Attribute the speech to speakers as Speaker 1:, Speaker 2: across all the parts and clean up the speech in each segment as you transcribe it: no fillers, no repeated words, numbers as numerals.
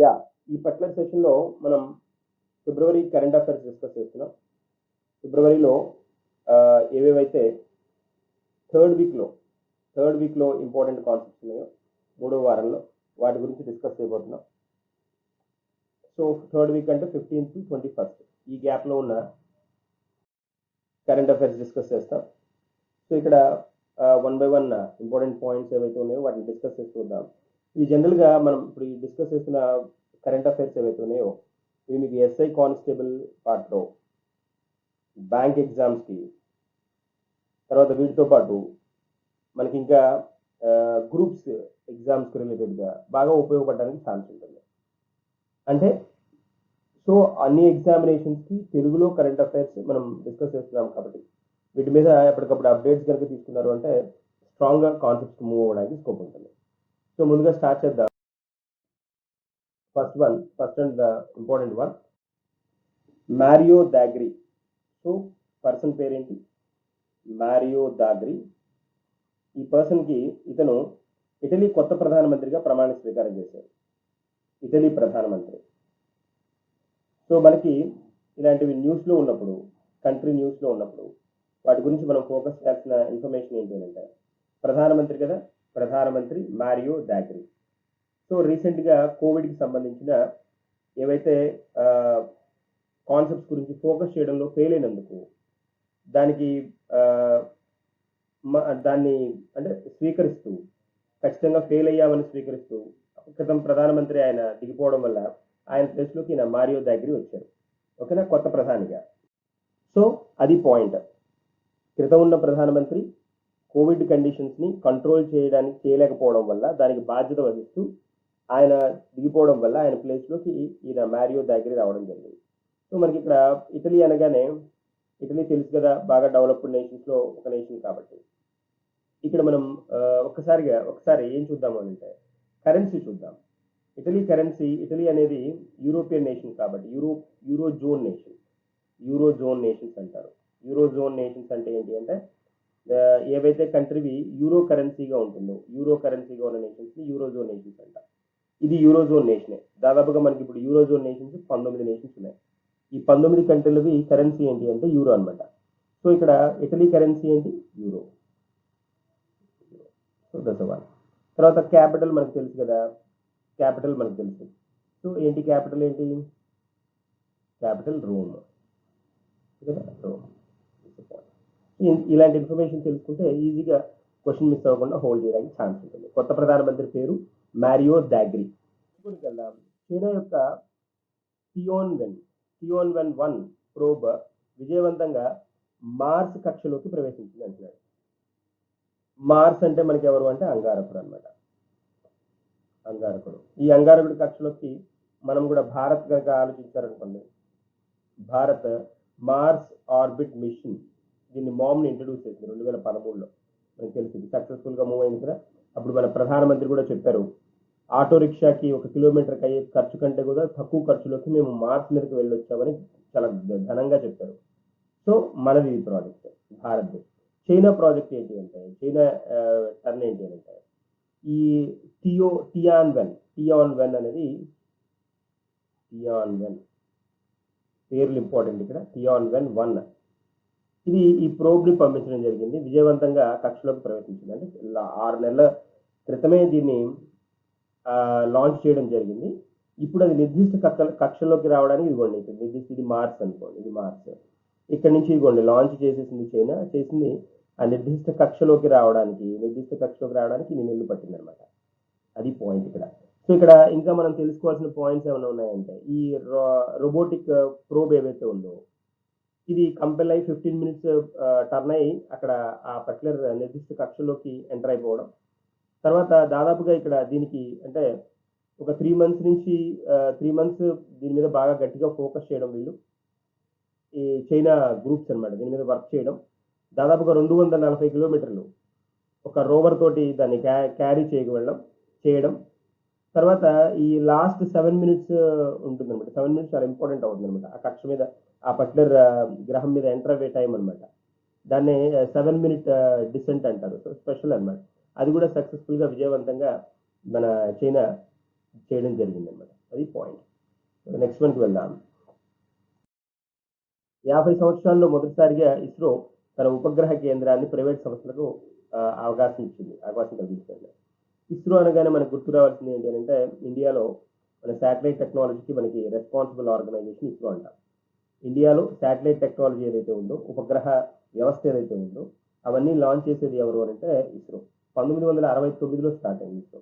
Speaker 1: Yeah ఈ particular సెషన్లో మనం ఫిబ్రవరి కరెంట్ అఫైర్స్ డిస్కస్ చేస్తున్నాం. ఫిబ్రవరిలో ఏవేవైతే థర్డ్ వీక్లో ఇంపార్టెంట్ కాన్సెప్ట్స్ ఉన్నాయో మూడో వారంలో వాటి గురించి డిస్కస్ చేయబోతున్నాం. సో థర్డ్ వీక్ అంటే 15th to 21st ఈ గ్యాప్లో ఉన్న కరెంట్ అఫైర్స్ డిస్కస్ చేస్తాం. సో ఇక్కడ 1 by 1 ఇంపార్టెంట్ పాయింట్స్ ఏవైతే ఉన్నాయో వాటిని డిస్కస్ చేస్తూ వద్దాం. ఇవి జనరల్గా మనం ఇప్పుడు ఈ డిస్కస్ చేస్తున్న కరెంట్ అఫైర్స్ ఏవైతే ఉన్నాయో ఇవి మీకు ఎస్ఐ కానిస్టేబుల్ పార్ట్లో, బ్యాంక్ ఎగ్జామ్స్కి, తర్వాత వీటితో పాటు మనకి ఇంకా గ్రూప్స్ ఎగ్జామ్స్కి రిలేటెడ్గా బాగా ఉపయోగపడడానికి ఛాన్స్ ఉంటుంది. అంటే సో అన్ని ఎగ్జామినేషన్స్కి తెలుగులో కరెంట్ అఫైర్స్ మనం డిస్కస్ చేస్తున్నాం కాబట్టి వీటి మీద ఎప్పటికప్పుడు అప్డేట్స్ కనుక తీసుకున్నారు అంటే స్ట్రాంగ్గా కాన్సెప్ట్స్ మూవ్ అవ్వడానికి స్కోప్ ఉంటుంది. సో ముందుగా స్టార్ట్ చేద్దాం. First and the important one, Mario Draghi. So person పేరేంటి? Mario Draghi. ఈ పర్సన్కి ఇతను ఇటలీ కొత్త ప్రధానమంత్రిగా ప్రమాణ స్వీకారం చేశారు. ఇటలీ ప్రధానమంత్రి. సో మనకి ఇలాంటివి న్యూస్లో ఉన్నప్పుడు, కంట్రీ న్యూస్లో ఉన్నప్పుడు వాటి గురించి మనం ఫోకస్ చేయాల్సిన ఇన్ఫర్మేషన్ ఏంటి అంటే ప్రధానమంత్రి కదా, ప్రధానమంత్రి మారియో దాగ్రి. సో రీసెంట్గా కోవిడ్కి సంబంధించిన ఏవైతే కాన్సెప్ట్స్ గురించి ఫోకస్ చేయడంలో ఫెయిల్ అయినందుకు దాన్ని అంటే స్వీకరిస్తూ ఖచ్చితంగా ఫెయిల్ అయ్యామని స్వీకరిస్తూ క్రితం ప్రధానమంత్రి ఆయన దిగిపోవడం వల్ల ఆయన ప్లేస్లోకి ఈయన మారియో దాగ్రి వచ్చారు. ఓకేనా, కొత్త ప్రధానిగా. సో అది పాయింట్. క్రితం ఉన్న ప్రధానమంత్రి కోవిడ్ కండిషన్స్ని కంట్రోల్ చేయలేకపోవడం వల్ల దానికి బాధ్యత వహిస్తూ ఆయన దిగిపోవడం వల్ల ఆయన ప్లేస్లోకి ఈయన మారియో దాగ్రి రావడం జరిగింది. సో మనకి ఇక్కడ ఇటలీ అనగానే ఇటలీ తెలుసు కదా, బాగా డెవలప్డ్ నేషన్స్లో ఒక నేషన్ కాబట్టి ఇక్కడ మనం ఒకసారి ఏం చూద్దాము అంటే కరెన్సీ చూద్దాం. ఇటలీ అనేది యూరోపియన్ నేషన్ కాబట్టి యూరోజోన్ నేషన్స్ అంటారు. యూరోజోన్ నేషన్స్ అంటే ఏంటి అంటే ఏవైతే కంట్రీవి యూరో కరెన్సీగా ఉన్న నేషన్స్ని యూరోజోన్ నేషన్స్ అంటారు. ఇది యూరోజోన్ నేషనే. దాదాపుగా మనకి ఇప్పుడు యూరోజోన్ నేషన్స్ 19 నేషన్స్ ఉన్నాయి. ఈ 19 కంట్రీలవి కరెన్సీ ఏంటి అంటే యూరో అనమాట. సో ఇక్కడ ఇటలీ కరెన్సీ ఏంటి? యూరో. So that's one. తర్వాత క్యాపిటల్ మనకు తెలుసు కదా, సో ఏంటి క్యాపిటల్ ఏంటి? Capital Rome. ఇలాంటి ఇన్ఫర్మేషన్ తెలుసుకుంటే ఈజీగా క్వశ్చన్ మిస్ అవ్వకుండా హోల్డ్ చేయడానికి ఛాన్స్ ఉంటుంది. కొత్త ప్రధానమంత్రి పేరు మారియో దాగ్రి. వెళ్దాం. చైనా యొక్క టియోన్వెన్ 1 ప్రోబ్ విజయవంతంగా మార్స్ కక్షలోకి ప్రవేశించింది అంటున్నాడు. మార్స్ అంటే మనకి ఎవరు అంటే అంగారకుడు అనమాట. ఈ అంగారకుడి కక్షలోకి మనం కూడా భారత్ కనుక ఆలోచించారనుకోండి, భారత్ మార్స్ ఆర్బిట్ మిషన్ దీన్ని మామ్ని ఇంట్రడ్యూస్ చేసింది 2013లో. మనకు తెలిసింది సక్సెస్ఫుల్గా మూవ్ అయింది కదా. అప్పుడు మన ప్రధానమంత్రి కూడా చెప్పారు, ఆటో రిక్షాకి 1 కిలోమీటర్కి అయ్యే ఖర్చు కంటే కూడా తక్కువ ఖర్చులోకి మేము మార్స్ మీదకి వెళ్ళొచ్చామని చాలా ఘనంగా చెప్పారు. సో మనది ఈ ప్రాజెక్ట్ భారత్. చైనా ప్రాజెక్ట్ ఏంటి అంటే టర్న్ ఏంటి అంటే ఈ టియాన్వెన్ అనేది పేర్లు ఇంపార్టెంట్. ఇక్కడ టియాన్వెన్ 1 ఇది ఈ ప్రోబ్ని పంపించడం జరిగింది. విజయవంతంగా కక్షలోకి ప్రవేశించింది. అంటే 6 నెలల క్రితమే దీన్ని లాంచ్ చేయడం జరిగింది. ఇప్పుడు అది నిర్దిష్ట కక్షలోకి రావడానికి ఇదిగోండి, ఇది మార్స్ అనుకోండి, ఇది మార్స్. ఇక్కడ నుంచి ఇదిగోండి లాంచ్ చేసేసింది చైనా. చేసింది ఆ నిర్దిష్ట కక్షలోకి రావడానికి ఇన్ని నెలలు పట్టింది అనమాట. అది పాయింట్ ఇక్కడ. సో ఇక్కడ ఇంకా మనం తెలుసుకోవాల్సిన పాయింట్స్ ఏమైనా ఉన్నాయంటే ఈ రోబోటిక్ ప్రోబ్ ఏవైతే ఉందో ఇది కంపెల్ అయ్యి 15 minutes టర్న్ అయ్యి అక్కడ ఆ పర్టికులర్ నిర్దిష్ట కక్షలోకి ఎంటర్ అయిపోవడం. తర్వాత దాదాపుగా ఇక్కడ దీనికి అంటే ఒక 3 months దీని మీద బాగా గట్టిగా ఫోకస్ చేయడం వీళ్ళు, ఈ చైనా గ్రూప్స్ అనమాట, దీని మీద వర్క్ చేయడం. దాదాపుగా 240 కిలోమీటర్లు ఒక రోవర్ తోటి దాన్ని క్యారీ చేయడం. తర్వాత ఈ లాస్ట్ 7 minutes ఉంటుందన్నమాట. 7 minutes చాలా ఇంపార్టెంట్ అవుతుంది అనమాట. ఆ కక్ష మీద ఆ పర్టికులర్ గ్రహం మీద ఎంటర్ అయ్యే టైం అనమాట. దాన్ని 7-minute డిసెంట్ అంటారు. సో స్పెషల్ అనమాట. అది కూడా సక్సెస్ఫుల్గా విజయవంతంగా మన చైనా చేయడం జరిగింది అనమాట. అది పాయింట్. నెక్స్ట్ వన్కి వెళ్దాం. 50 సంవత్సరాల్లో మొదటిసారిగా ఇస్రో తన ఉపగ్రహ కేంద్రాన్ని ప్రైవేట్ సంస్థలకు అవకాశం కలిగించింది. ఇస్రో అనగానే మనకు గుర్తు రావాల్సింది ఏంటి అంటే, ఇండియాలో మన శాటిలైట్ టెక్నాలజీకి మనకి రెస్పాన్సిబుల్ ఆర్గనైజేషన్ ఇస్రో అంటాం. ఇండియాలో శాటిలైట్ టెక్నాలజీ ఏదైతే ఉందో, ఉపగ్రహ వ్యవస్థ ఏదైతే ఉందో, అవన్నీ లాంచ్ చేసేది ఎవరు అంటే ఇస్రో. 1969లో స్టార్ట్ అయింది ఇస్రో.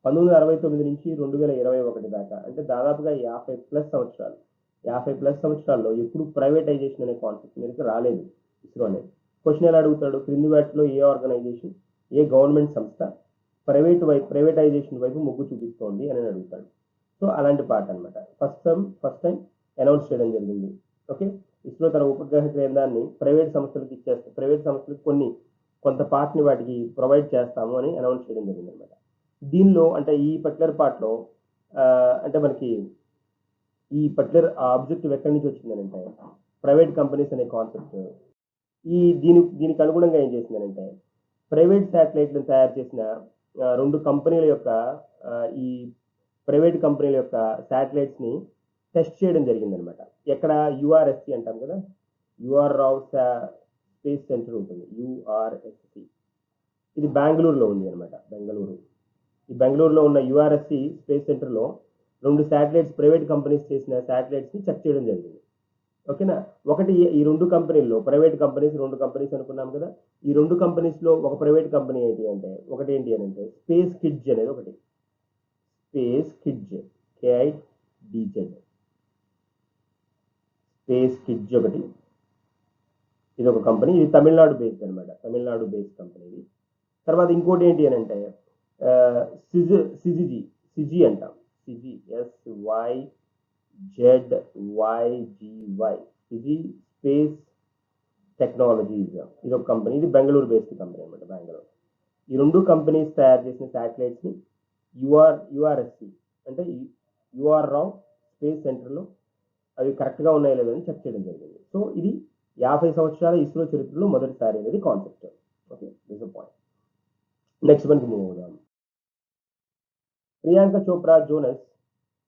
Speaker 1: 1969 నుంచి 2021 దాకా, అంటే దాదాపుగా 50 ప్లస్ సంవత్సరాల్లో ఎప్పుడు ప్రైవేటైజేషన్ అనే కాన్సెప్ట్ మీదకి రాలేదు ఇస్రో అనేది. క్వశ్చన్ ఎలా అడుగుతాడు, క్రింది వాటిలో ఏ ఆర్గనైజేషన్, ఏ గవర్నమెంట్ సంస్థ ప్రైవేటైజేషన్ వైపు మొగ్గు చూపిస్తోంది అని అడుగుతాడు. సో అలాంటి పార్ట్ అనమాట. ఫస్ట్ టైం అనౌన్స్ చేయడం జరిగింది. ఓకే, ఇస్రో తన ఉపగ్రహ కేంద్రాన్ని ప్రైవేట్ సంస్థలకు కొంత పార్ట్ని వాటికి ప్రొవైడ్ చేస్తాము అని అనౌన్స్ చేయడం జరిగింది అనమాట. దీనిలో అంటే ఈ పర్టికులర్ పార్ట్లో అంటే మనకి ఈ పర్టికులర్ ఆబ్జెక్టివ్ ఎక్కడి నుంచి వచ్చిందనంటే, ప్రైవేట్ కంపెనీస్ అనే కాన్సెప్ట్ దీనికి అనుగుణంగా ఏం చేసిందనంటే, ప్రైవేట్ శాటిలైట్లను తయారు చేసిన రెండు కంపెనీల యొక్క ఈ ప్రైవేట్ కంపెనీల యొక్క శాటిలైట్స్ని టెస్ట్ చేయడం జరిగిందనమాట. ఎక్కడ యుఆర్ఎస్సి అంటాం కదా, యుఆర్ రావ్ స్పేస్ సెంటర్ ఉంటుంది, యుఆర్ఎస్సి. ఇది బెంగళూరులో ఉంది అనమాట. ఈ బెంగళూరులో ఉన్న యుఆర్ఎస్సి స్పేస్ సెంటర్లో రెండు శాటిలైట్స్, ప్రైవేట్ కంపెనీస్ చేసిన శాటిలైట్స్ని చెక్ చేయడం జరిగింది. ఓకేనా. ఒకటి ఈ రెండు కంపెనీల్లో ప్రైవేట్ రెండు కంపెనీస్ అనుకున్నాం కదా. ఈ రెండు కంపెనీస్లో ఒక ప్రైవేట్ కంపెనీ ఏంటి అంటే స్పేస్ కిడ్జ్ అనేది ఒకటి. Space kids, KIDZ, space kids ఒకటి. ఇది ఒక కంపెనీ, ఇది తమిళనాడు బేస్డ్ అనమాట. తమిళనాడు బేస్డ్ కంపెనీ ఇది. తర్వాత ఇంకోటి ఏంటి అని అంటే సిజి అంటాం. SYZYGY, సిజి స్పేస్ టెక్నాలజీస్, ఇది ఒక కంపెనీ. ఇది బెంగళూరు బేస్డ్ కంపెనీ అనమాట, బెంగళూరు. ఈ రెండు కంపెనీస్ తయారు చేసిన శాటిలైట్స్ని యుఆర్ఎస్సి అంటే యుఆర్ రావ్ స్పేస్ సెంటర్లో అవి కరెక్ట్గా ఉన్నాయో లేదని చెక్ చేయడం జరిగింది. సో ఇది 50 సంవత్సరాల ఇస్రో చరిత్రలో మొదటిసారి అనేది concept. Okay, this a point. Next వన్కి మూవ్ అవుదాం. ప్రియాంక చోప్రా జోనస్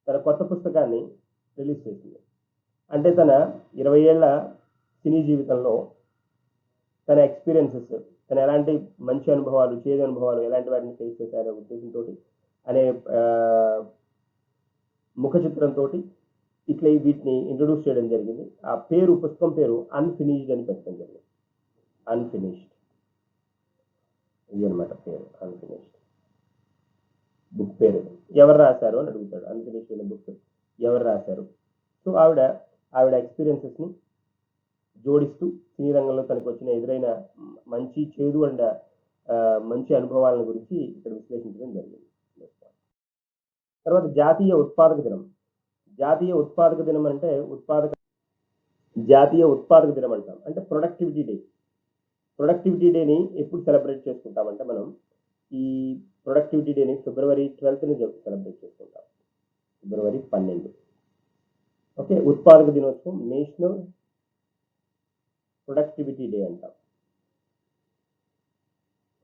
Speaker 1: తన కొత్త పుస్తకాన్ని రిలీజ్ చేసింది. అంటే తన 20 ఏళ్ల సినీ జీవితంలో తన ఎక్స్పీరియన్సెస్, తన ఎలాంటి మంచి అనుభవాలు, చేదు అనుభవాలు, ఎలాంటి వాటిని ఫేస్ చేశారనే ఉద్దేశంతో అనే ముఖ చిత్రంతో ఇట్లా వీటిని ఇంట్రొడ్యూస్ చేయడం జరిగింది. ఆ పుస్తకం పేరు అన్ఫినిష్డ్ అని పెట్టడం జరిగింది. అన్ఫినిష్డ్, ఇది అనమాట పేరు. అన్ఫినిష్డ్ బుక్ పేరు. ఎవరు రాశారు అని అడుగుతాడు. అన్ఫినిష్డ్ అనే బుక్ ఎవరు రాశారు? సో ఆవిడ ఎక్స్పీరియన్సెస్ని జోడిస్తూ సినీ రంగంలో తనకు వచ్చిన ఎదురైన మంచి, చేదు అండ్ మంచి అనుభవాలను గురించి ఇక్కడ విశ్లేషించడం జరిగింది. తర్వాత జాతీయ ఉత్పాదక దినం. జాతీయ ఉత్పాదక దినం అంటాం. అంటే ప్రొడక్టివిటీ డే. ప్రొడక్టివిటీ డేని ఎప్పుడు సెలబ్రేట్ చేసుకుంటామంటే, మనం ఈ ప్రొడక్టివిటీ డేని ఫిబ్రవరి 12ని సెలబ్రేట్ చేసుకుంటాం. ఫిబ్రవరి 12. ఓకే, ఉత్పాదక దినోత్సవం, నేషనల్ ప్రొడక్టివిటీ డే అంటాం.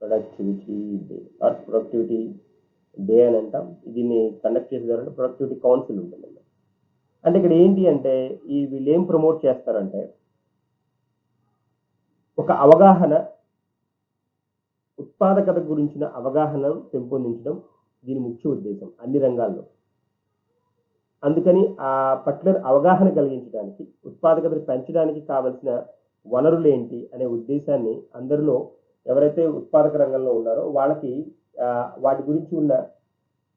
Speaker 1: Productivity day or productivity day అని అంటాం. దీన్ని కండక్ట్ చేసేదారంటే ప్రొడక్టివిటీ కౌన్సిల్ ఉంటుంది. అంటే ఇక్కడ ఏంటి అంటే వీళ్ళు ఏం ప్రమోట్ చేస్తారంటే, ఒక అవగాహన, ఉత్పాదకత గురించిన అవగాహనను పెంపొందించడం దీని ముఖ్య ఉద్దేశం అన్ని రంగాల్లో. అందుకని ఆ పర్టికులర్ అవగాహన కలిగించడానికి, ఉత్పాదకతను పెంచడానికి కావలసిన వనరులు ఏంటి అనే ఉద్దేశాన్ని అందరిలో ఎవరైతే ఉత్పాదక రంగంలో ఉన్నారో వాళ్ళకి వాటి గురించి ఉన్న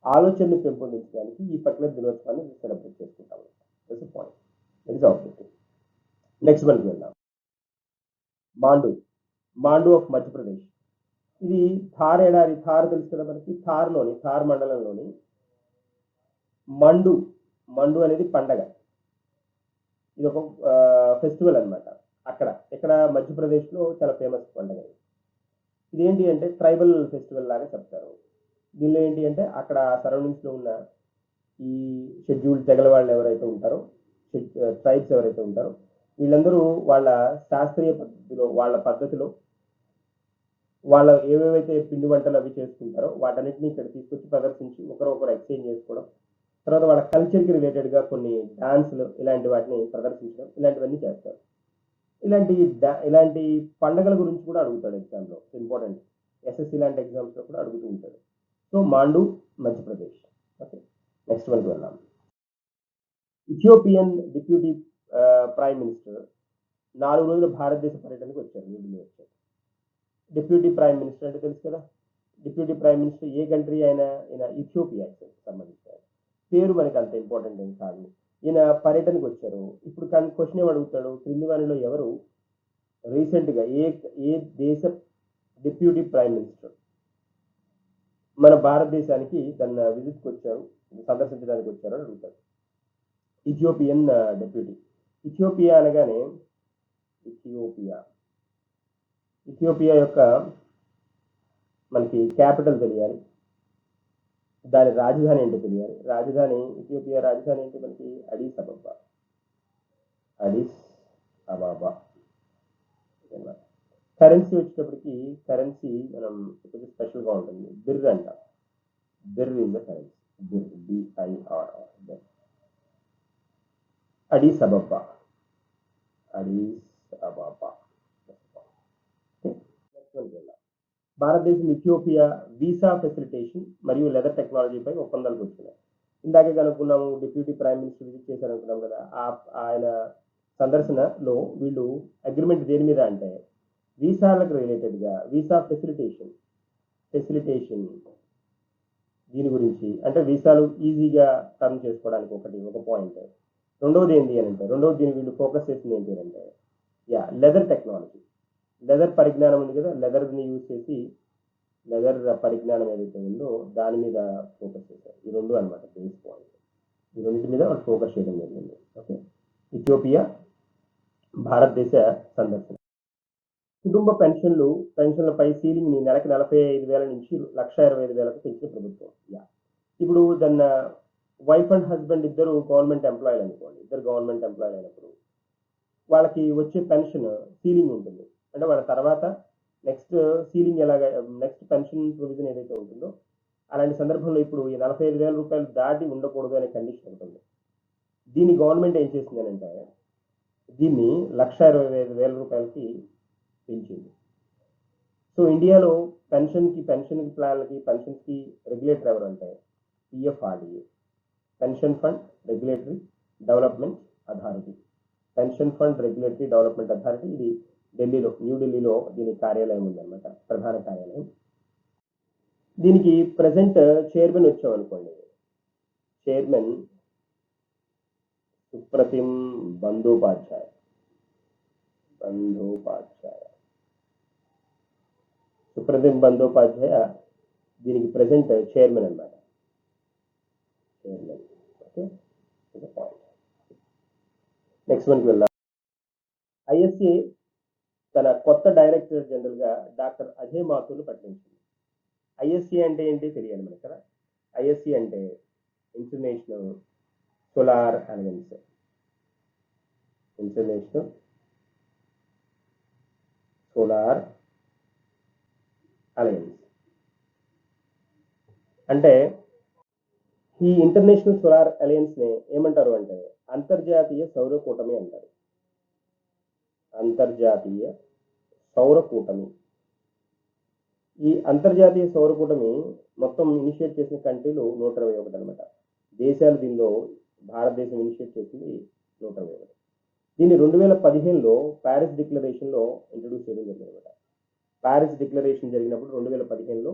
Speaker 1: ఆలోచనను పెంపొందించడానికి ఈ పర్టికులర్ దినోత్సవాన్ని సెలబ్రేట్ చేసుకుంటాము. That's the point. That is objective. Next వన్కి వెళ్దాం. మాండు ఆఫ్ మధ్యప్రదేశ్. ఇది థార్ ఎడారి. థార్ తెలుసు కదా మనకి. థార్ మండలంలోని మండు అనేది పండగ. ఇది ఒక ఫెస్టివల్ అనమాట. ఇక్కడ మధ్యప్రదేశ్లో చాలా ఫేమస్ పండగ. ఇది ఏంటి అంటే ట్రైబల్ ఫెస్టివల్ లాగా చెప్తారు. దీనిలో ఏంటి అంటే అక్కడ సరౌండింగ్స్లో ఉన్న ఈ షెడ్యూల్డ్ తెగల వాళ్ళు ఎవరైతే ఉంటారో, ట్రైబ్స్ ఎవరైతే ఉంటారో, వీళ్ళందరూ వాళ్ళ శాస్త్రీయ పద్ధతిలో, వాళ్ళ పద్ధతిలో వాళ్ళ ఏవేవైతే పిండి వంటలు అవి చేసుకుంటారో వాటన్నిటిని ఇక్కడ తీసుకొచ్చి ప్రదర్శించి ఒకరొకరు ఎక్స్చేంజ్ చేసుకోవడం, తర్వాత వాళ్ళ కల్చర్కి రిలేటెడ్గా కొన్ని డాన్సులు ఇలాంటి వాటిని ప్రదర్శించడం, ఇలాంటివన్నీ చేస్తారు. ఇలాంటి పండగల గురించి కూడా అడుగుతాడు ఎగ్జామ్లో, ఇంపార్టెంట్. ఎస్ఎస్సి లాంటి ఎగ్జామ్స్లో కూడా అడుగుతూ ఉంటాడు. సో మాండు మధ్యప్రదేశ్. ఓకే, నెక్స్ట్ వన్కి వెళ్దాం. ఇథియోపియన్ డిప్యూటీ ప్రైమ్ మినిస్టర్ 4 రోజుల భారతదేశ పర్యటనకు వచ్చారు, న్యూఢిల్లీ వచ్చారు. డిప్యూటీ ప్రైమ్ మినిస్టర్ అంటే తెలుసు కదా. డిప్యూటీ ప్రైమ్ మినిస్టర్ ఏ కంట్రీ అయినా, ఈయన ఇథియోపియాకి సంబంధించారు. పేరు మనకి అంత ఇంపార్టెంట్ ఏం కాదు. ఈయన పర్యటనకు వచ్చారు. ఇప్పుడు క్వశ్చన్ ఏం అడుగుతాడు, క్రింది వారిలో ఎవరు రీసెంట్గా ఏ దేశ డిప్యూటీ ప్రైమ్ మినిస్టర్ మన భారతదేశానికి తన విజిట్కి వచ్చారు, సందర్శించడానికి వచ్చారు అని అడుగుతారు. Ethiopian deputy. ఇథియోపియా అనగానే ఇథియోపియా యొక్క మనకి క్యాపిటల్ తెలియాలి, దాని రాజధాని ఏంటో తెలియాలి. ఇథియోపియా రాజధాని ఏంటి మనకి? అడిస్ అబాబా. కరెన్సీ వచ్చేటప్పటికి కరెన్సీ మనం ఇప్పుడు స్పెషల్గా ఉంటుంది, బిర్ అంట. బిర్ ఇన్ ద కరెన్సీ, బిఐఆర్. అడిస్ అబాబా. భారతదేశం ఇథియోపియా వీసా ఫెసిలిటేషన్ మరియు లెదర్ టెక్నాలజీపై ఒప్పందాలకు వచ్చినాయి. ఇందాకే కనుక్కున్నాము, డిప్యూటీ ప్రైమ్ మినిస్టర్ విజిట్ చేశారనుకున్నాం కదా. ఆయన సందర్శనలో వీళ్ళు అగ్రిమెంట్ దేని మీద అంటే వీసాలకు రిలేటెడ్గా, వీసా ఫెసిలిటేషన్ దీని గురించి, అంటే వీసాలు ఈజీగా టర్న్ చేసుకోవడానికి ఒక పాయింట్. రెండవది ఏంటి అని అంటే, దీని వీళ్ళు ఫోకస్ చేసింది ఏంటి అంటే లెదర్ టెక్నాలజీ. లెదర్ పరిజ్ఞానం ఉంది కదా, లెదర్ని యూజ్ చేసి లెదర్ పరిజ్ఞానం ఏదైతే ఉందో దాని మీద ఫోకస్ చేశారు. ఈ రెండు అనమాట బేస్ పాయింట్. ఈ రెండింటి మీద వాళ్ళు ఫోకస్ చేయడం జరిగింది. ఓకే, ఇథియోపియా భారతదేశ సందర్శన. కుటుంబ పెన్షన్లపై సీలింగ్ ని నెలకి 45,000 నుంచి 1,25,000కు పెంచిన ప్రభుత్వం. ఇప్పుడు దాన్ని వైఫ్ అండ్ హస్బెండ్ ఇద్దరు గవర్నమెంట్ ఎంప్లాయీలు అనుకోండి. ఇద్దరు గవర్నమెంట్ ఎంప్లాయీలు అయినప్పుడు వాళ్ళకి వచ్చే పెన్షన్ సీలింగ్ ఉంటుంది. అంటే వాళ్ళ తర్వాత next ceiling next pension provision ఏదైతే ఉంటుందో అలాంటి సందర్భంలో ఇప్పుడు ఈ 45,000 రూపాయలు దాటి ఉండకూడదు అనే కండిషన్ ఉంటుంది. దీన్ని గవర్నమెంట్ ఏం చేసింది అని అంటే దీన్ని 1,25,000 రూపాయలకి పెంచింది. సో ఇండియాలో పెన్షన్ ప్లాన్లకి పెన్షన్స్కి రెగ్యులేటర్ ఎవరు అంటే PFRDA, pension fund regulatory development authority. ఇది న్యూఢిల్లీలో దీని కార్యాలయం ఉందన్నమాట, ప్రధాన కార్యాలయం. దీనికి ప్రజెంట్ చైర్మన్ వచ్చామనుకోండి, చైర్మన్ సుప్రతిం బందోపాధ్యాయ. దీనికి ప్రజెంట్ చైర్మన్ అన్నమాట. ఓకే, నెక్స్ట్ వన్కి వెళ్దాం. ఐఎస్ఏ తన కొత్త డైరెక్టర్ జనరల్గా డాక్టర్ అజయ్ మాథూర్ను ప్రకటించింది. ఐఎస్ఏ అంటే ఏంటి తెలియాలి మనకి కదా. ఐఎస్ఏ అంటే ఇంటర్నేషనల్ సోలార్ అలయన్స్. అంటే ఈ ఇంటర్నేషనల్ సోలార్ అలయన్స్ ని ఏమంటారు అంటే అంతర్జాతీయ సౌర కూటమి అంటారు. ఈ అంతర్జాతీయ సౌర కూటమి మొత్తం ఇనిషియేట్ చేసిన కంట్రీలు 121 అనమాట. దేశాలు దీనిలో భారతదేశం ఇనిషియేట్ చేసింది 121. దీన్ని 2015లో ప్యారిస్ డిక్లరేషన్లో ఇంట్రడ్యూస్ చేయడం జరిగింది అనమాట. ప్యారిస్ డిక్లరేషన్ జరిగినప్పుడు 2015లో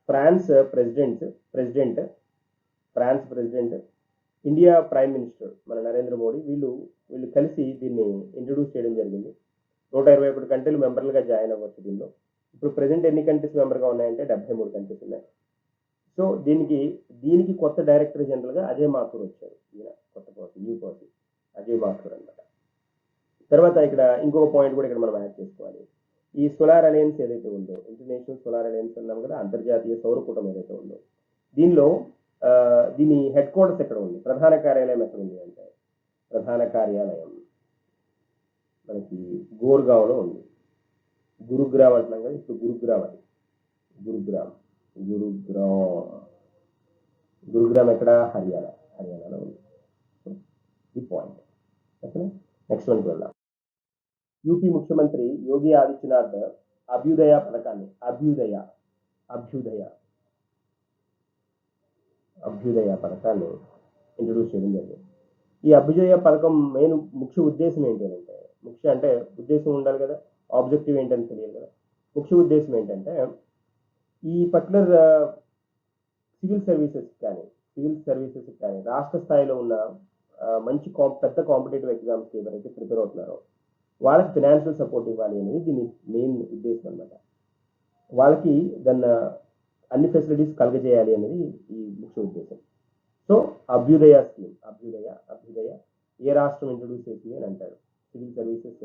Speaker 1: France president India prime minister మన నరేంద్ర మోడీ వీళ్ళు కలిసి దీన్ని ఇంట్రడ్యూస్ చేయడం జరిగింది. 121 కంట్రీలు మెంబర్లుగా జాయిన్ అవ్వచ్చు దీనిలో. ఇప్పుడు ప్రెసెంట్ ఎన్ని కంట్రీస్ మెంబర్గా ఉన్నాయంటే 73 కంట్రీస్ ఉన్నాయి. సో దీనికి కొత్త డైరెక్టర్ జనరల్గా అజయ్ మాథూర్ వచ్చారు. ఈయన కొత్త person, new person Ajay Mathur అనమాట. తర్వాత ఇక్కడ ఇంకొక పాయింట్ కూడా ఇక్కడ మనం యాడ్ చేసుకోవాలి. ఈ సోలార్ అలయన్స్ ఏదైతే ఉందో, ఇంటర్నేషనల్ సోలార్ అలయన్స్ అన్నాం కదా, అంతర్జాతీయ సౌర కూటమి ఏదైతే ఉందో దీనిలో దీని హెడ్ క్వార్టర్స్ ఎక్కడ ఉంది, ప్రధాన కార్యాలయం ఎక్కడ ఉంది అంటే ప్రధాన కార్యాలయం మనకి గోర్గావ్లో ఉంది. గురుగ్రామ్ అంటున్నాం కదా, ఇప్పుడు గురుగ్రామ్ అది. గురుగ్రామ్ గురుగ్రామ్ గురుగ్రామ్ ఎక్కడ? హర్యానాలో ఉంది. ఈ పాయింట్. ఓకేనా, నెక్స్ట్ వన్కి వెళ్దాం. యూపీ ముఖ్యమంత్రి యోగి ఆదిత్యనాథ్ అభ్యుదయ పథకాన్ని అభ్యుదయ పథకాన్ని ఇంట్రడ్యూస్ చేయడం జరిగింది. ఈ అభ్యుదయ పథకం ముఖ్య ఉద్దేశం ఏంటి అంటే, అంటే ఉద్దేశం ఉండాలి కదా, ఆబ్జెక్టివ్ ఏంటని తెలియదు కదా. ముఖ్య ఉద్దేశం ఏంటంటే, ఈ పర్టికులర్ సివిల్ సర్వీసెస్ కానీ రాష్ట్ర స్థాయిలో ఉన్న మంచి పెద్ద కాంపిటేటివ్ ఎగ్జామ్స్కి ఎవరైతే ప్రిపేర్ అవుతున్నారో వాళ్ళకి ఫినాన్షియల్ సపోర్ట్ ఇవ్వాలి అనేది దీని మెయిన్ ఉద్దేశం అనమాట. వాళ్ళకి దాన్ని అన్ని ఫెసిలిటీస్ కలుగజేయాలి అనేది ఈ ముఖ్య ఉద్దేశం. సో అభ్యుదయ స్కీమ్, అభ్యుదయ ఏ రాష్ట్రం ఇంట్రడ్యూస్ చేసింది అని అంటారు. సివిల్ సర్వీసెస్,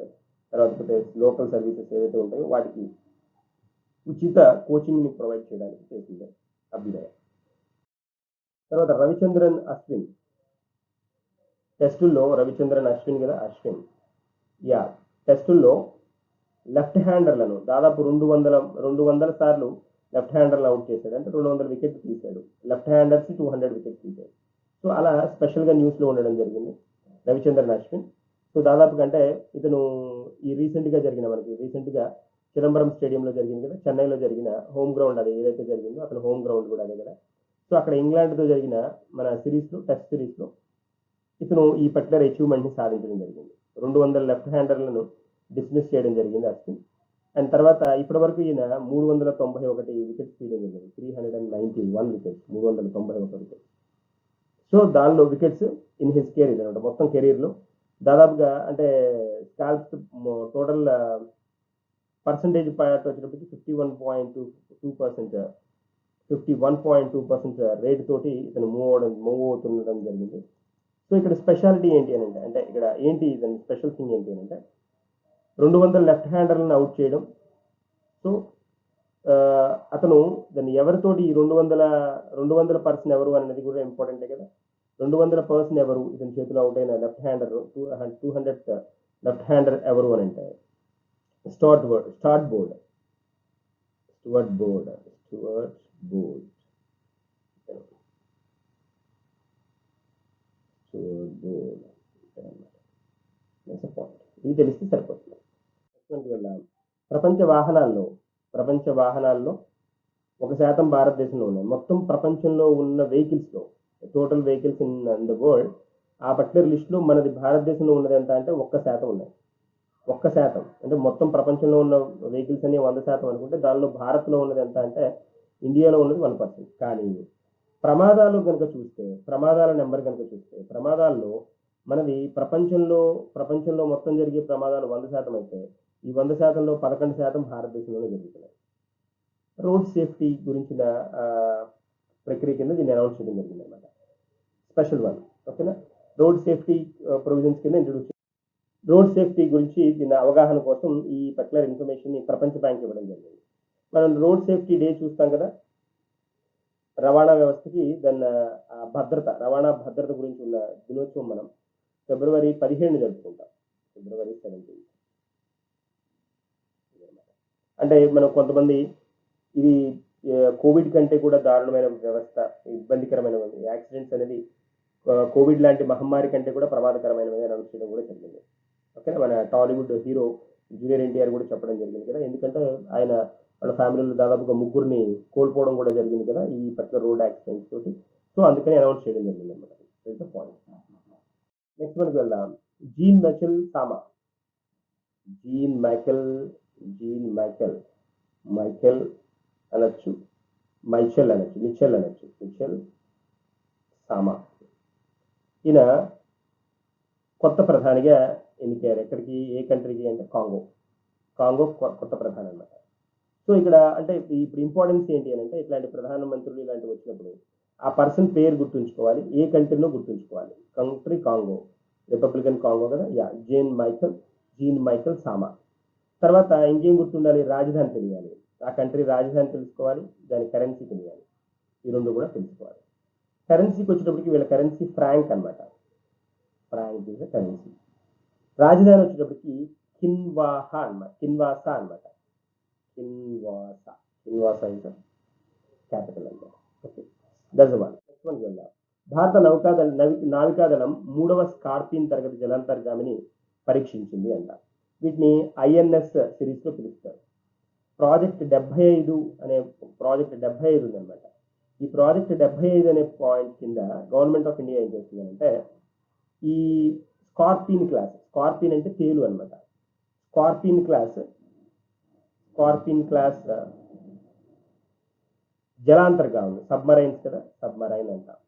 Speaker 1: తర్వాత లోకల్ సర్వీసెస్ ఏవైతే ఉంటాయో వాటికి ఉచిత కోచింగ్ని ప్రొవైడ్ చేయడానికి చేసింది అభ్యుదయ. తర్వాత రవిచంద్రన్ అశ్విన్ టెస్టుల్లో, టెస్టుల్లో లెఫ్ట్ హ్యాండర్లను దాదాపు 200 సార్లు లెఫ్ట్ హ్యాండర్లు అవుట్ చేశాడు. అంటే 200 వికెట్లు తీశాడు. లెఫ్ట్ హ్యాండర్స్ 200 వికెట్స్ తీశాడు. సో అలా స్పెషల్గా న్యూస్లో ఉండడం జరిగింది రవిచంద్రన్ అశ్విన్. సో దాదాపుగా అంటే ఇతను ఈ రీసెంట్గా చిదంబరం స్టేడియంలో జరిగింది కదా, చెన్నైలో జరిగిన హోమ్ గ్రౌండ్ అది ఏదైతే జరిగిందో అతను హోమ్ గ్రౌండ్ కూడా అదే కదా. సో అక్కడ ఇంగ్లాండ్తో జరిగిన మన టెస్ట్ సిరీస్లో ఇతను ఈ పర్టికులర్ అచీవ్మెంట్ని సాధించడం జరిగింది. 200 లెఫ్ట్ హ్యాండర్లను డిస్మిస్ చేయడం జరిగింది అశ్విన్. అండ్ తర్వాత ఇప్పటి వరకు ఈయన 391 వికెట్స్ తీయడం జరిగింది. 391 వికెట్స్, 391 వికెట్స్. సో దానిలో వికెట్స్ ఇన్ హిస్ కెరీర్ అనమాట. మొత్తం కెరీర్లో దాదాపుగా అంటే స్కాల్ప్స్ టోటల్ పర్సంటేజ్ పార్ట్ వచ్చేటప్పటికి 51.2% రేట్ తోటి ఇతను మూవ్ అవుతుండడం జరిగింది. సో ఇక్కడ స్పెషాలిటీ ఏంటి అని అంటే ఇక్కడ దాని స్పెషల్ థింగ్ ఏంటి అని అంటే 200 లెఫ్ట్ హ్యాండర్లను అవుట్ చేయడం. సో అతను దాన్ని ఎవరితోటి ఈ 200 పర్సన్ ఎవరు అనేది కూడా ఇంపార్టెంటే కదా. 200 పర్సన్ ఎవరు, ఇతని చేతిలో అవుట్ అయిన left hander 200th left hander ఎవరు అని అంటే స్టువర్ట్ బోర్డ్. ఇది తెలిస్తే సరిపోతుంది. ప్రపంచ వాహనాల్లో 1% భారతదేశంలో ఉన్నాయి. మొత్తం ప్రపంచంలో ఉన్న వెహికల్స్లో, total vehicles in the world, ఆ పర్టికులర్ లిస్టులో మనది భారతదేశంలో ఉన్నది ఎంత అంటే 1% ఉన్నాయి. 1% అంటే మొత్తం ప్రపంచంలో ఉన్న వెహికల్స్ అన్ని 100% అనుకుంటే దానిలో భారత్లో ఉన్నది ఎంత అంటే ఇండియాలో ఉన్నది 1%. కానీ ప్రమాదాల నెంబర్ కనుక చూస్తే ప్రమాదాల్లో మనది ప్రపంచంలో మొత్తం జరిగే ప్రమాదాలు 100% అయితే ఈ 100%లో 11% భారతదేశంలోనే జరుగుతున్నాయి. రోడ్ సేఫ్టీ గురించిన ప్రక్రియ కింద దీన్ని అనౌన్స్ చేయడం జరిగింది అనమాట. Special one. ఓకేనా, రోడ్ సేఫ్టీ ప్రొవిజన్స్ కింద ఇంట్రడ్యూస్. రోడ్ సేఫ్టీ గురించి దీని అవగాహన కోసం ఈ పర్టికులర్ ఇన్ఫర్మేషన్ ప్రపంచ బ్యాంక్ ఇవ్వడం జరిగింది. మనం రోడ్ సేఫ్టీ డే చూస్తాం కదా, రవాణా వ్యవస్థకి దాని రవాణా భద్రత గురించి ఉన్న దినోత్సవం మనం ఫిబ్రవరి 17 జరుపుకుంటాం. ఫిబ్రవరి 17. అంటే మనం కొంతమంది ఇది కోవిడ్ కంటే కూడా దారుణమైన వ్యవస్థ, ఇబ్బందికరమైన యాక్సిడెంట్స్ అనేది కోవిడ్ లాంటి మహమ్మారి కంటే కూడా ప్రమాదకరమైనవి అనౌన్స్ చేయడం కూడా జరిగింది. ఓకే, మన టాలీవుడ్ హీరో జూనియర్ ఎన్టీఆర్ కూడా చెప్పడం జరిగింది కదా. ఎందుకంటే ఆయన వాళ్ళ ఫ్యామిలీలో దాదాపుగా 3 కోల్పోవడం కూడా జరిగింది కదా ఈ పర్టికులర్ రోడ్ యాక్సిడెంట్స్ తోటి. సో అందుకని అనౌన్స్ చేయడం జరిగింది అనమాట. నెక్స్ట్ మనకి వెళ్దాం. జీన్ మైకెల్ అనొచ్చు, మిచెల్ సామా. ఈయన కొత్త ప్రధానిగా ఎన్నికయ్యారు. ఎక్కడికి, ఏ కంట్రీకి అంటే కాంగో కొత్త ప్రధాని అన్నమాట. సో ఇక్కడ అంటే ఇప్పుడు ఇంపార్టెన్స్ ఏంటి అని అంటే ఇట్లాంటి ప్రధానమంత్రులు ఇలాంటివి వచ్చినప్పుడు ఆ పర్సన్ పేరు గుర్తుంచుకోవాలి, ఏ కంట్రీలో గుర్తుంచుకోవాలి. కంట్రీ కాంగో, రిపబ్లికన్ కాంగో కదా. జీన్ మైకెల్ సామా. తర్వాత ఇంకేం గుర్తుండాలి, రాజధాని తెలియాలి, ఆ కంట్రీ రాజధాని తెలుసుకోవాలి, దాని కరెన్సీ తెలియాలి. ఈ 2 కూడా తెలుసుకోవాలి. కరెన్సీకి వచ్చేటప్పటికి వీళ్ళ కరెన్సీ ఫ్రాంక్ అనమాట. Franc is currency. రాజధాని వచ్చేటప్పటికి కిన్వాసా అనమాట. Kinvasa. Kinvasa is the capital అన్నమాట. Okay, that's one. Next one వెళ్దాం. భారత నావికాదళం 3వ స్కార్పియన్ తరగతి జలాంతర్గామిని పరీక్షించింది అంట. వీటిని ఐఎన్ఎస్ సిరీస్ లో పిలుస్తారు. ప్రాజెక్ట్ 75 అనే ప్రాజెక్ట్ 75 ఉందన్నమాట. ఈ ప్రాజెక్ట్ 75 అనే పాయింట్ కింద గవర్నమెంట్ ఆఫ్ ఇండియా ఏం చేస్తుందంటే ఈ స్కార్పియన్ అంటే తేలు అనమాట. స్కార్పియన్ క్లాస్ జలాంతర్గాములు, సబ్మరైన్స్ కదా, సబ్మరైన్ అంటాం.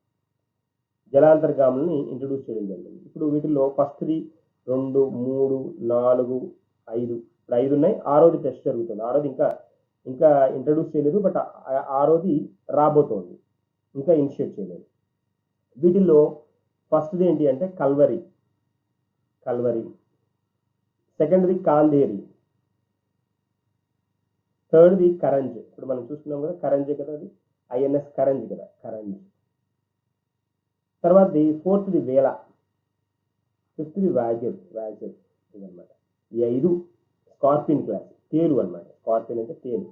Speaker 1: జలాంతర్గాములని ఇంట్రొడ్యూస్ చేయడం జరిగింది. ఇప్పుడు వీటిల్లో ఫస్ట్ది 2, 3, 4, 5 ఇప్పుడు 5 ఉన్నాయి. 6వది టెస్ట్ జరుగుతుంది. 6వది ఇంకా ఇంట్రొడ్యూస్ చేయలేదు, బట్ 6వది రాబోతోంది, ఇంకా ఇనిషియేట్ చేయలేదు. వీటిల్లో ఫస్ట్ది ఏంటి అంటే కల్వరి, సెకండ్ది కాందేరి, థర్డ్ది కరంజ్. ఇప్పుడు మనం చూస్తున్నాం కదా, కరంజే కదా, అది ఐఎన్ఎస్ కరంజ్ కదా, కరంజ్. తర్వాతది ఫోర్త్ది వేల, ఫిఫ్త్ది వాజర్ ఇదనమాట. ఈ 5 స్కార్పియన్ క్లాస్ తేలు అనమాట. స్కార్పియన్ అంటే తేలు.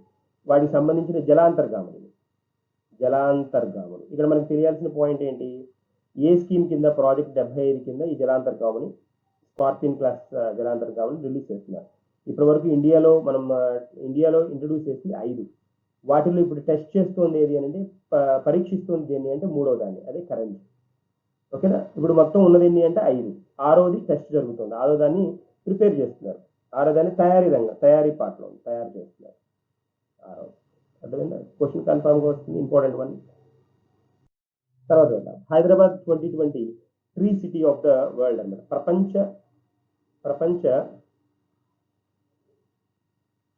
Speaker 1: వాటికి సంబంధించిన జలాంతర్గాములు. ఇక్కడ మనకు తెలియాల్సిన పాయింట్ ఏంటి, ఏ స్కీమ్ కింద, ప్రాజెక్ట్ 75 కింద ఈ జలాంతర్గాముని, స్కార్పియన్ క్లాస్ జలాంతర్గాముని రిలీజ్ చేస్తున్నారు. ఇప్పటి వరకు ఇండియాలో ఇంట్రొడ్యూస్ చేసింది 5. వాటిలో ఇప్పుడు టెస్ట్ చేస్తోంది ఏది అని అంటే, పరీక్షిస్తోంది దేన్ని అంటే 3వ దాన్ని, అదే కరెంట్. ఓకేనా. ఇప్పుడు మొత్తం ఉన్నది ఏంటి అంటే 5. 6వది టెస్ట్ జరుగుతుంది. 6వ దాన్ని ప్రిపేర్ చేస్తున్నారు. 6వ దాన్ని తయారీ పార్ట్లో తయారు చేస్తున్నారు. 6వది అర్థమైందా? క్వశ్చన్ కన్ఫామ్గా వస్తుంది, ఇంపార్టెంట్ వన్. తర్వాత Hyderabad 2020 tree city of the world అన్నమాట. ప్రపంచ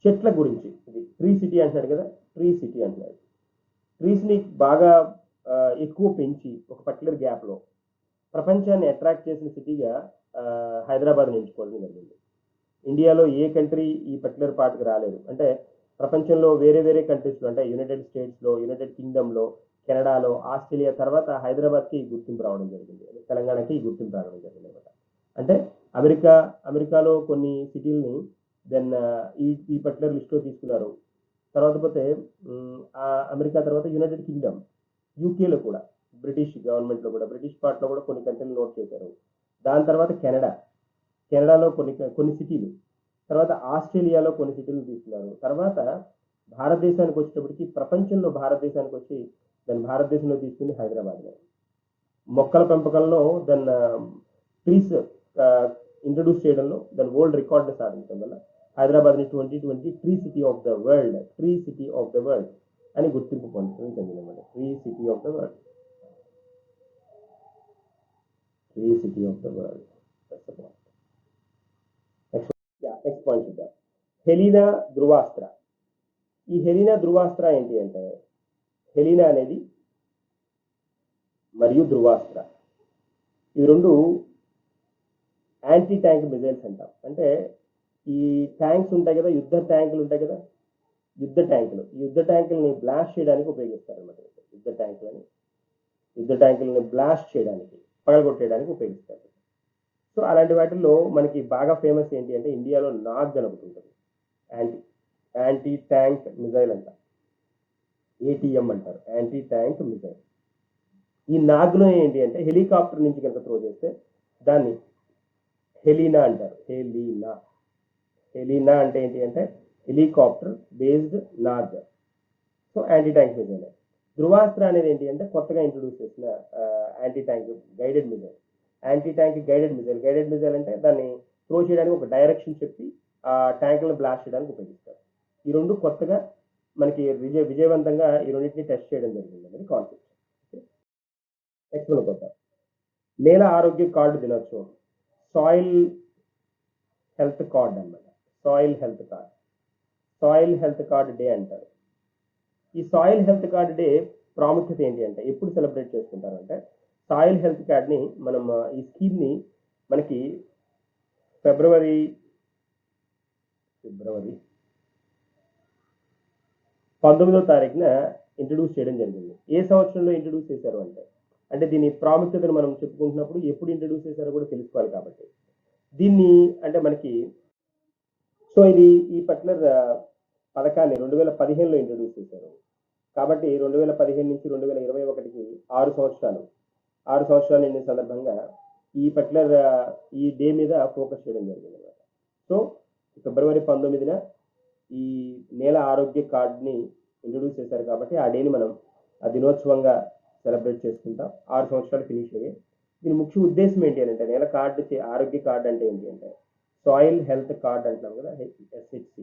Speaker 1: చెట్ల గురించి ఇది ట్రీ సిటీ అంటున్నాడు కదా, ట్రీస్ని బాగా ఎక్కువ పెంచి ఒక పర్టికులర్ గ్యాప్లో ప్రపంచాన్ని అట్రాక్ట్ చేసిన సిటీగా హైదరాబాద్ని ఎంచుకోవడం జరిగింది. ఇండియాలో ఏ కంట్రీ ఈ పర్టికులర్ పార్ట్కి రాలేదు. అంటే ప్రపంచంలో వేరే కంట్రీస్లో, అంటే యునైటెడ్ స్టేట్స్లో, యునైటెడ్ కింగ్డమ్లో, కెనడాలో, ఆస్ట్రేలియా తర్వాత హైదరాబాద్కి గుర్తింపు రావడం జరిగింది. తెలంగాణకి గుర్తింపు రావడం జరిగింది అనమాట. అంటే అమెరికాలో కొన్ని సిటీల్ని దెన్ ఈ పర్టికులర్ లిస్ట్లో తీసుకున్నారు. తర్వాత పోతే అమెరికా తర్వాత యునైటెడ్ కింగ్డమ్, యూకేలో కూడా, బ్రిటిష్ గవర్నమెంట్లో కూడా, బ్రిటిష్ పార్ట్లో కూడా కొన్ని కంట్రీలు నోట్ చేశారు. దాని తర్వాత కెనడాలో కొన్ని సిటీలు, తర్వాత ఆస్ట్రేలియాలో కొన్ని సిటీలు తీసుకున్నారు. తర్వాత భారతదేశానికి వచ్చేటప్పటికి, ప్రపంచంలో భారతదేశానికి వచ్చి దాన్ని భారతదేశంలో తీసుకుంది హైదరాబాద్లో. మొక్కల పెంపకంలో దాన్ని ట్రీస్ ఇంట్రొడ్యూస్ చేయడంలో దాని వరల్డ్ రికార్డుని సాధించడం వల్ల హైదరాబాద్ని 2020 tree city of the world అని గుర్తింపు పొందడం జరిగిందన్నమాట. Tree city of the world. Next point చూద్దాం. హెలీనా ధృవాస్త్ర. ఈ హెలీనా ధృవాస్త్ర ఏంటి అంటే, హెలీనా అనేది మరియు ధృవాస్త్ర ఇవి 2 యాంటీ ట్యాంక్ మిజైల్స్ అంటాం. అంటే ఈ ట్యాంక్స్ ఉంటాయి కదా, యుద్ధ ట్యాంకులు ఉంటాయి కదా, యుద్ధ ట్యాంకులని బ్లాస్ట్ చేయడానికి ఉపయోగిస్తారు అన్నమాట. యుద్ధ ట్యాంకులని బ్లాస్ట్ చేయడానికి, పగలగొట్టేయడానికి ఉపయోగిస్తారు. సో అలాంటి వాటిల్లో మనకి బాగా ఫేమస్ ఏంటి అంటే, ఇండియాలో నాగ్ అని ఒకటి ఉంటుంది, యాంటీ ట్యాంక్ మిజైల్ అంట, ఏటీఎం అంటారు, యాంటీ ట్యాంక్ మిజైల్. ఈ నాగ్లో ఏంటి అంటే, హెలికాప్టర్ నుంచి కనుక త్రో చేస్తే దాన్ని హెలీనా అంటారు. హెలీనా అంటే ఏంటి అంటే helicopter based Nag. So anti tank missile. Dhruvastra అనేది ఏంటి అంటే కొత్తగా ఇంట్రొడ్యూస్ చేసిన anti tank guided missile. Guided missile అంటే దాన్ని త్రో చేయడానికి ఒక డైరెక్షన్ చెప్పి ఆ ట్యాంకులను బ్లాస్ట్ చేయడానికి ఉపయోగిస్తారు. ఈ 2 కొత్తగా మనకి విజయవంతంగా ఈ రెండింటిని టెస్ట్ చేయడం జరిగింది అనేది కాన్సెప్ట్. నెక్స్ట్ మనం కొత్త నేల ఆరోగ్య కార్డు దినోత్సవం, సాయిల్ హెల్త్ కార్డ్ అన్నమాట. సాయిల్ హెల్త్ కార్డ్ డే అంటారు. ఈ సాయిల్ హెల్త్ కార్డ్ డే ప్రాముఖ్యత ఏంటి అంటే, ఎప్పుడు సెలబ్రేట్ చేసుకుంటారు అంటే, సాయిల్ హెల్త్ కార్డ్ని మనం ఈ స్కీమ్ని మనకి ఫిబ్రవరి 19వ తారీఖున ఇంట్రొడ్యూస్ చేయడం జరిగింది. ఏ సంవత్సరంలో ఇంట్రొడ్యూస్ చేశారు అంటే దీని ప్రాముఖ్యతను మనం చెప్పుకుంటున్నప్పుడు ఎప్పుడు ఇంట్రొడ్యూస్ చేశారో కూడా తెలుసుకోవాలి. కాబట్టి దీన్ని అంటే మనకి, సో ఇది ఈ పర్టికులర్ పథకాన్ని 2015లో ఇంట్రొడ్యూస్ చేశారు. కాబట్టి 2015 నుంచి 2021కి 6 సంవత్సరాలు 6 సంవత్సరాలు నిండిన సందర్భంగా ఈ పర్టికులర్ ఈ డే మీద ఫోకస్ చేయడం జరిగింది అనమాట. సో ఫిబ్రవరి 19న ఈ నేల ఆరోగ్య కార్డుని ఇంట్రొడ్యూస్ చేశారు కాబట్టి ఆ డేని మనం ఆ దినోత్సవంగా సెలబ్రేట్ చేసుకుంటాం. 6 సంవత్సరాలు ఫినిష్ అయ్యాయి. దీని ముఖ్య ఉద్దేశం ఏంటి అని అంటే నేల కార్డు ఆరోగ్య కార్డు అంటే ఏంటి అంటే సాయిల్ హెల్త్ కార్డ్ అంటున్నాం కదా, SHC.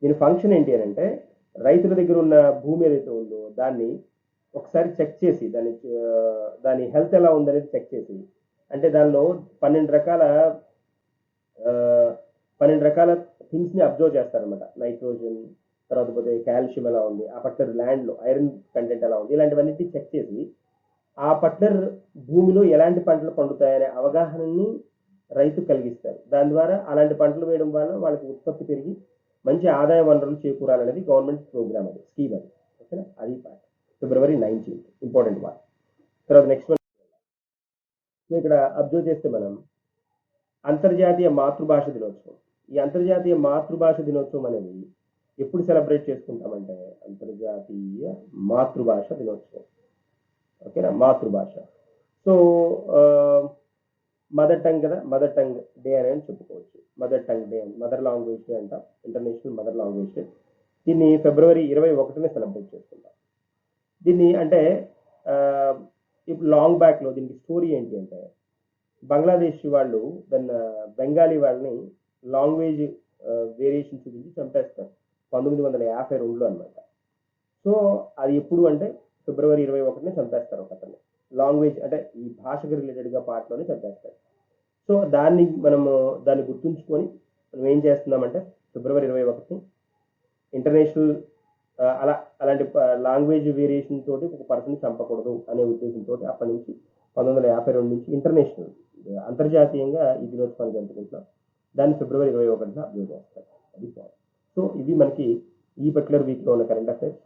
Speaker 1: దీని ఫంక్షన్ ఏంటి అని అంటే రైతుల దగ్గర ఉన్న భూమి ఏదైతే ఉందో దాన్ని ఒకసారి చెక్ చేసి దాని హెల్త్ ఎలా ఉందనేది చెక్ చేసి, అంటే దానిలో 12 రకాల 12 రకాల థింగ్స్ ని అబ్జర్వ్ చేస్తారనమాట. నైట్రోజన్, తర్వాత పోతే కాల్షియం ఎలా ఉంది, ఆ పర్టికులర్ ల్యాండ్ లో ఐరన్ కంటెంట్ ఎలా ఉంది, ఇలాంటివన్నీ చెక్ చేసి ఆ పర్టికులర్ భూమిలో ఎలాంటి పంటలు పండుతాయనే అవగాహనని రైతు కలిగిస్తారు. దాని ద్వారా అలాంటి పంటలు వేయడం వల్ల వాళ్ళకి ఉత్పత్తి పెరిగి మంచి ఆదాయ వనరులు చేకూరాలనేది గవర్నమెంట్ ప్రోగ్రామ్, అది స్కీమ్ అది. ఓకేనా, అది పార్ట్. ఫిబ్రవరి 19 ఇంపార్టెంట్ వన్. తర్వాత నెక్స్ట్ వన్ ఇక్కడ అబ్జర్వ్ చేస్తే మనం అంతర్జాతీయ మాతృభాష దినోత్సవం. ఈ అంతర్జాతీయ మాతృభాష దినోత్సవం అనేది ఎప్పుడు సెలబ్రేట్ చేసుకుంటామంటే అంతర్జాతీయ మాతృభాష దినోత్సవం. ఓకేనా, మాతృభాష. సో మదర్ టంగ్ కదా, మదర్ టంగ్ డే అని చెప్పుకోవచ్చు. మదర్ టంగ్ డే అని, మదర్ లాంగ్వేజ్ డే అంటాం, ఇంటర్నేషనల్ మదర్ లాంగ్వేజ్ డే. దీన్ని ఫిబ్రవరి 21న సెలబ్రేట్ చేసుకుంటాం. దీన్ని అంటే ఇప్పుడు లాంగ్ బ్యాక్లో దీనికి స్టోరీ ఏంటి అంటే బంగ్లాదేశ్ వాళ్ళు దాన్ని బెంగాలీ వాళ్ళని లాంగ్వేజ్ వేరియేషన్ చూపించి చంపేస్తారు 1952లో అనమాట. సో అది ఎప్పుడు అంటే ఫిబ్రవరి 21న చంపేస్తారు ఒక అతన్ని. లాంగ్వేజ్ అంటే ఈ భాషకు రిలేటెడ్గా పార్ట్లోనే చంపేస్తారు. సో దాన్ని గుర్తుంచుకొని మనం ఏం చేస్తున్నామంటే ఫిబ్రవరి 21ని ఇంటర్నేషనల్ అలాంటి లాంగ్వేజ్ వేరియేషన్ తోటి ఒక పర్సన్ చంపకూడదు అనే ఉద్దేశంతో అప్పటి నుంచి 1952 నుంచి ఇంటర్నేషనల్ అంతర్జాతీయంగా ఈ దినోత్సవాన్ని జరుపుకుంటున్నాం. దాన్ని ఫిబ్రవరి 21న అబ్జర్వ్ చేస్తారు. అది పాయింట్. సో ఇది మనకి ఈ పర్టికులర్ వీక్లో ఉన్న కరెంట్ అఫైర్స్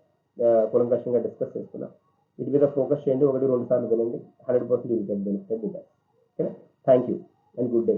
Speaker 1: కూలంకషంగా డిస్కస్ చేసుకున్నాం. వీటి మీద ఫోకస్ చేయండి, 1-2 సార్లు వినండి, 100% you will get benefit with that. Okay, thank you and good day.